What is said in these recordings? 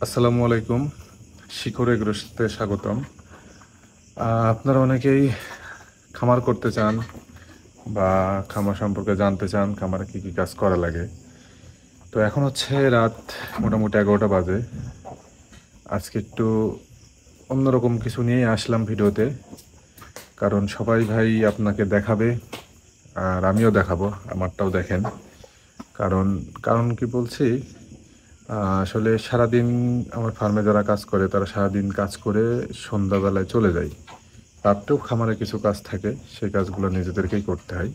আসসালামু আলাইকুম। শিকড় এগ্রোতে স্বাগতম। আপনারা অনেকেই খামার করতে চান বা খামার সম্পর্কে জানতে চান, খামারে কী কী কাজ করা লাগে। তো এখন হচ্ছে রাত মোটামুটি 11টা বাজে। আজকে একটু অন্যরকম কিছু নিয়েই আসলাম ভিডিওতে, কারণ সবাই ভাই আপনাকে দেখাবে আর আমিও দেখাবো, আমারটাও দেখেন। কারণ কারণ কি বলছি, আসলে সারাদিন আমার ফার্মে যারা কাজ করে তারা সারাদিন কাজ করে সন্ধ্যাবেলায় চলে যায়। রাত্রেও খামারে কিছু কাজ থাকে, সেই কাজগুলো নিজেদেরকেই করতে হয়।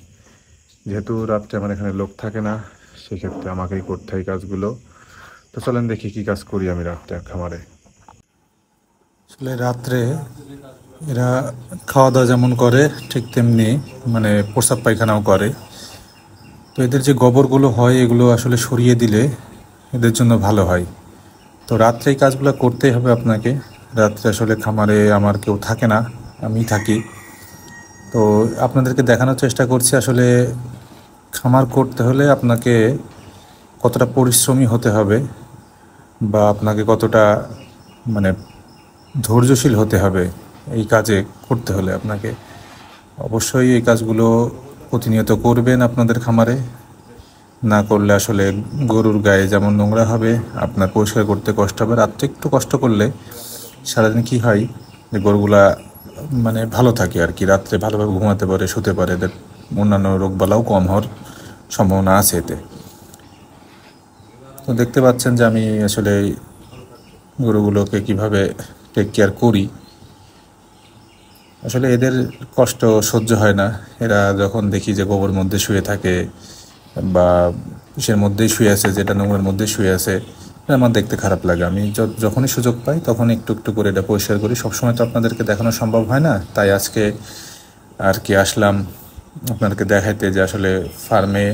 যেহেতু রাত্রে আমার এখানে লোক থাকে না, সেক্ষেত্রে আমাকেই করতে হয় কাজগুলো। তো চলেন দেখি কি কাজ করি আমি রাত্রে খামারে। আসলে রাত্রে এরা খাওয়া দাওয়া যেমন করে ঠিক তেমনি প্রস্রাব পায়খানাও করে। তো এদের যে গোবরগুলো হয় এগুলো আসলে সরিয়ে দিলে এদের জন্য ভালো হয়। তো রাত্রে এই কাজগুলো করতেই হবে আপনাকে। রাত্রে আসলে খামারে আমার কেউ থাকে না, আমি থাকি। তো আপনাদেরকে দেখানোর চেষ্টা করছি আসলে খামার করতে হলে আপনাকে কতটা পরিশ্রমী হতে হবে বা আপনাকে কতটা মানে ধৈর্যশীল হতে হবে এই কাজে করতে হলে আপনাকে। অবশ্যই এই কাজগুলো প্রতিনিয়ত করবেন আপনাদের খামারে। না করলে আসলে গরুর গায়ে যেমন নোংরা হবে, আপনার পরিষ্কার করতে কষ্ট হবে। রাত্রে একটু কষ্ট করলে সারাদিন কি হয় যে গরুগুলা ভালো থাকে আর কি, রাত্রে ভালোভাবে ঘুমাতে পারে, শুতে পারে, এদের অন্যান্য রোগবালাও কম হওয়ার সম্ভাবনা আছে এতে। তো দেখতে পাচ্ছেন যে আমি আসলে এই গরুগুলোকে কিভাবে টেক কেয়ার করি। আসলে এদের কষ্ট সহ্য হয় না। এরা যখন দেখি যে গোবর মধ্যে শুয়ে থাকে বা ইসের মধ্যেই শুয়ে আছে, যেটা নোংরার মধ্যে শুয়ে আছে, এটা আমার দেখতে খারাপ লাগে। আমি যখনই সুযোগ পাই তখন একটু একটু করে এটা পরিষ্কার করি। সবসময় তো আপনাদেরকে দেখানো সম্ভব হয় না, তাই আজকে আর কি আসলাম আপনাদেরকে দেখাইতে যে আসলে ফার্মে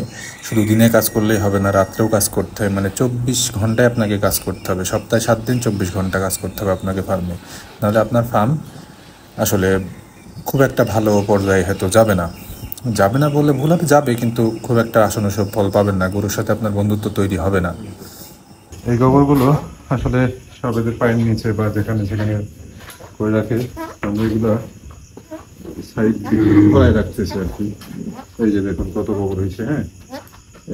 শুধু দিনে কাজ করলেই হবে না, রাত্রেও কাজ করতে হয়। 24 ঘন্টায় আপনাকে কাজ করতে হবে, সপ্তাহে 7 দিন 24 ঘন্টা কাজ করতে হবে আপনাকে ফার্মে। নাহলে আপনার ফার্ম আসলে খুব একটা ভালো পর্যায়ে হয়তো যাবে না। যাবে না বলে ভুল হবে, যাবে কিন্তু খুব একটা আশানুরূপ ফল পাবেন না, গরুর সাথে আপনার বন্ধুত্ব তৈরি হবে না। এই গোবরগুলো আসলে সব এদের পায়ের নিচে বা যেখানে সেখানে করে রাখে, আমরা এগুলো সাইড দিয়ে করায় রাখতেছি আর কি। এই যে দেখুন কত গোবর হয়েছে। হ্যাঁ,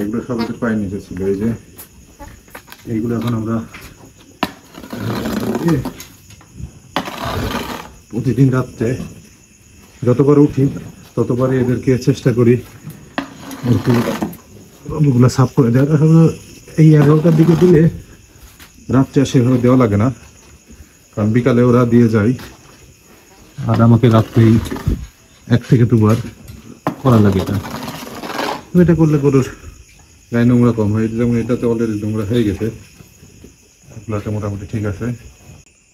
এগুলো সব এদের পায়ের নিচে ছিল। এই যে এইগুলো এখন আমরা প্রতিদিন রাত্রে যতবার উঠি ততবারই এদেরকে চেষ্টা করি ওগুলো সাফ করে দেওয়ার। আসলে এই 11টার দিকে দিলে রাত্রে আর সেভাবে দেওয়া লাগে না, কারণ বিকালে ওরা দিয়ে যায় আর আমাকে রাত্রেই 1 থেকে 2 বার করা লাগে এটা। তো এটা করলে গরুর গায়ে নোংরা কম হয়। যেমন এটাতে অলরেডি নোংরা হয়ে গেছে, এগুলোতে মোটামুটি ঠিক আছে।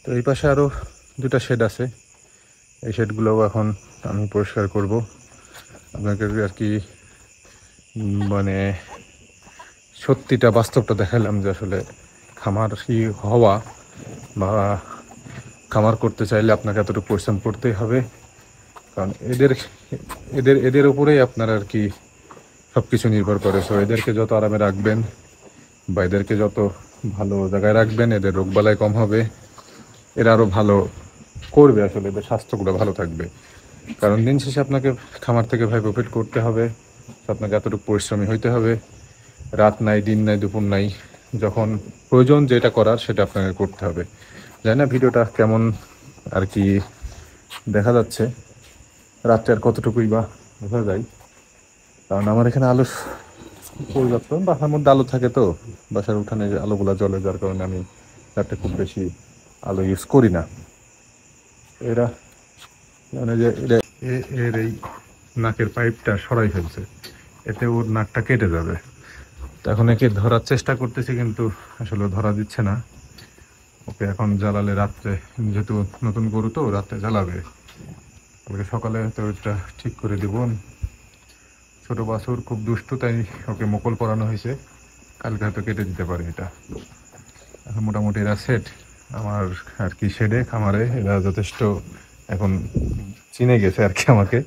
তো এই পাশে আরও 2টা শেড আছে, এই শেডগুলোও এখন আমি পরিষ্কার করব। আপনাকে আর কি মানে সত্যিটা বাস্তবটা দেখালাম যে আসলে খামার কি হওয়া বা খামার করতে চাইলে আপনাকে এতটুকু পরিশ্রম করতেই হবে। কারণ এদের এদের এদের উপরেই আপনার আর কি সব কিছু নির্ভর করে। সো এদেরকে যত আরামে রাখবেন বা এদেরকে যত ভালো জায়গায় রাখবেন, এদের রোগবালাই কম হবে, এরা আরও ভালো করবে, আসলে এদের স্বাস্থ্যগুলো ভালো থাকবে। কারণ দিন শেষে আপনাকে খামার থেকে ভাই প্রফিট করতে হবে, আপনাকে এতটুকু পরিশ্রমী হইতে হবে। রাত নাই, দিন নাই, দুপুর নাই, যখন প্রয়োজন যেটা করার সেটা আপনাকে করতে হবে। জানি না ভিডিওটা কেমন আর কি দেখা যাচ্ছে, রাত্রে আর কতটুকুই বা বোঝা যায়। কারণ আমার এখানে আলো পরিবর্তন, বাসার মধ্যে আলো থাকে, তো বাসার উঠানে যে আলোগুলা জ্বলে, যার কারণে আমি রাত্রে খুব বেশি আলো ইউজ করি না। এরা যে এর এই নাকের পাইপটা সরাই ফেলছে, এতে ওর নাকটা কেটে যাবে। তো এখন একে ধরার চেষ্টা করতেছি, কিন্তু আসলে ধরা দিচ্ছে না। ওকে এখন জ্বালালে রাত্রে, যেহেতু নতুন গরু তো রাত্রে জ্বালাবে, কালকে সকালে তো এটা ঠিক করে দিব। ছোট বাছুর খুব দুষ্টু, তাই ওকে মোকল পরানো হয়েছে, কালকে হয়তো কেটে দিতে পারে এটা। এখন মোটামুটি এরা সেট আমার আর কি শেডে, খামারে এরা যথেষ্ট এখন চিনে গেছে আর কি আমাকে।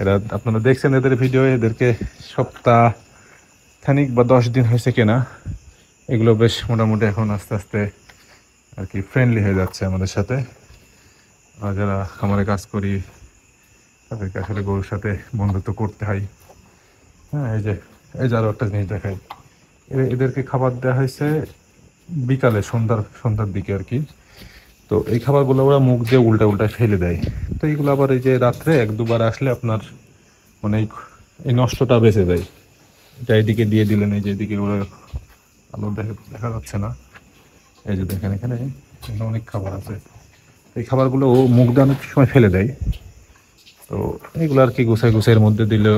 এরা আপনারা দেখছেন এদের ভিডিও, এদেরকে সপ্তাহ খানিক বা 10 দিন হয়েছে কেনা। এগুলো বেশ মোটামুটি এখন আস্তে আস্তে আর কি ফ্রেন্ডলি হয়ে যাচ্ছে আমাদের সাথে। আর যারা খামারে কাজ করি তাদেরকে আসলে গরুর সাথে বন্ধুত্ব করতে হয়। হ্যাঁ, এই যে আরো একটা জিনিস দেখাই, এদেরকে খাবার দেওয়া হয়েছে বিকালে, সন্ধ্যার দিকে আর কি। তো এই খাবারগুলো ওরা মুখ দিয়ে উল্টা উল্টা ফেলে দেয়। তো এইগুলো আবার এই যে রাত্রে এক দুবার আসলে আপনার মানে এই নষ্টটা বেঁচে যায়। এটা এইদিকে দিয়ে দিলেন, এই যে এদিকে ওরা আলো দেখা যাচ্ছে না, এই যে দেখেন এখানে অনেক খাবার আছে। এই খাবারগুলো ও মুখ দিয়ে অনেক সময় ফেলে দেয়। তো এগুলো আর কি গুছাইয়ের মধ্যে দিলে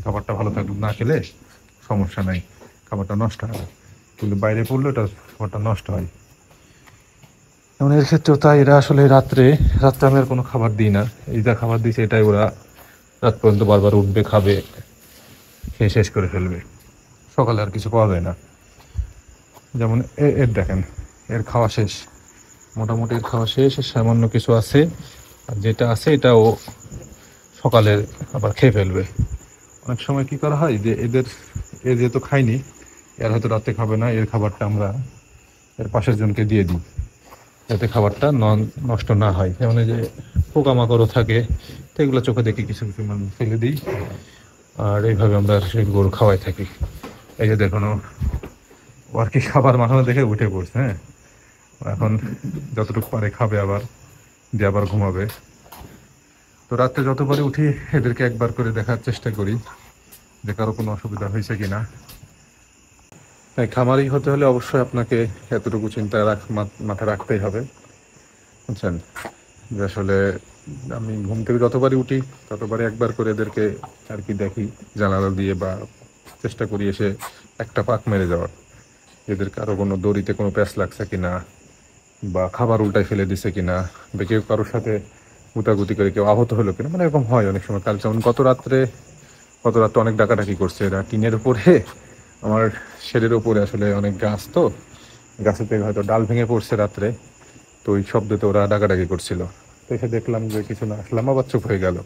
খাবারটা ভালো থাকলে, না খেলে সমস্যা নাই, খাবারটা নষ্ট হয়। কিন্তু বাইরে পড়লে ওটা খাবারটা নষ্ট হয়। যেমন এর ক্ষেত্রেও তাই, এরা আসলে রাত্রে আমি আর কোনো খাবার দিই না। এই যা খাবার দিয়েছে এটাই ওরা রাত পর্যন্ত বারবার উঠবে, খাবে, খেয়ে শেষ করে ফেলবে। সকালে আর কিছু পাওয়া যায় না। যেমন এর দেখেন, এর খাওয়া শেষ, মোটামুটি এর খাওয়া শেষ, সামান্য কিছু আছে। আর যেটা আছে এটা ও সকালে আবার খেয়ে ফেলবে। অনেক সময় কি করা হয় যে এর যেহেতু খাইনি, এর হয়তো রাতে খাবে না, এর খাবারটা আমরা এর পাশের জনকে দিয়ে দিই, যাতে খাবারটা নষ্ট না হয়। যেমন এই যে পোকামাকড়ও থাকে, তো এগুলো চোখে দেখে কিছু কিছু মানে ফেলে দিই। আর এইভাবে আমরা সেই গরু খাওয়াই থাকি। এই যে দেখুন, ও আর কি খাবার মাখানো দেখে উঠে পড়ছে। হ্যাঁ, এখন যতটুকু পারে খাবে, আবার দিয়ে আবার ঘুমাবে। তো রাত্রে যতবারই উঠি এদেরকে একবার করে দেখার চেষ্টা করি যে কারো কোনো অসুবিধা হয়েছে কিনা। তাই খামারি হতে হলে অবশ্যই আপনাকে এতটুকু চিন্তা মাথায় রাখতেই হবে, বুঝছেন। যে আসলে আমি ঘুম থেকে যতবারই উঠি ততবারই একবার করে এদেরকে আর কি দেখি জানালা দিয়ে, বা চেষ্টা করি এসে একটা পাক মেরে যাওয়ার, এদের কারো কোনো দড়িতে কোনো প্যাঁচ লাগছে কিনা, বা খাবার উল্টায় ফেলে দিছে কিনা, বা কেউ কারোর সাথে গুতাগুতি করে কেউ আহত হলো কিনা। মানে এরকম হয় অনেক সময়। কাল যেমন গত রাত্রে অনেক ডাকাডাকি করছে এরা টিনের উপরে, আমার শেডের উপরে আসলে অনেক গাছ, তো গাছের থেকে হয়তো ডাল ভেঙে পড়ছে রাত্রে, তো ওই শব্দতে ওরা ডাকাডাকি করছিল। তো এসে দেখলাম যে কিছু না, আসলাম, আবার চুপ হয়ে গেল।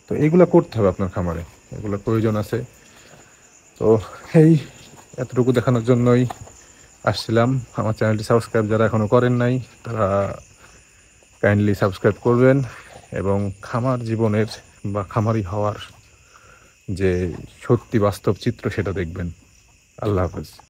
তো এইগুলো করতে হবে আপনার খামারে, এগুলো প্রয়োজন আছে। তো এই এতটুকু দেখানোর জন্যই আসছিলাম। আমার চ্যানেলটি সাবস্ক্রাইব যারা এখনো করেন নাই তারা কাইন্ডলি সাবস্ক্রাইব করবেন, এবং খামার জীবনের বা খামারি হওয়ার যে সত্যি বাস্তব চিত্র সেটা দেখবেন। আল্লাহ হাফেজ।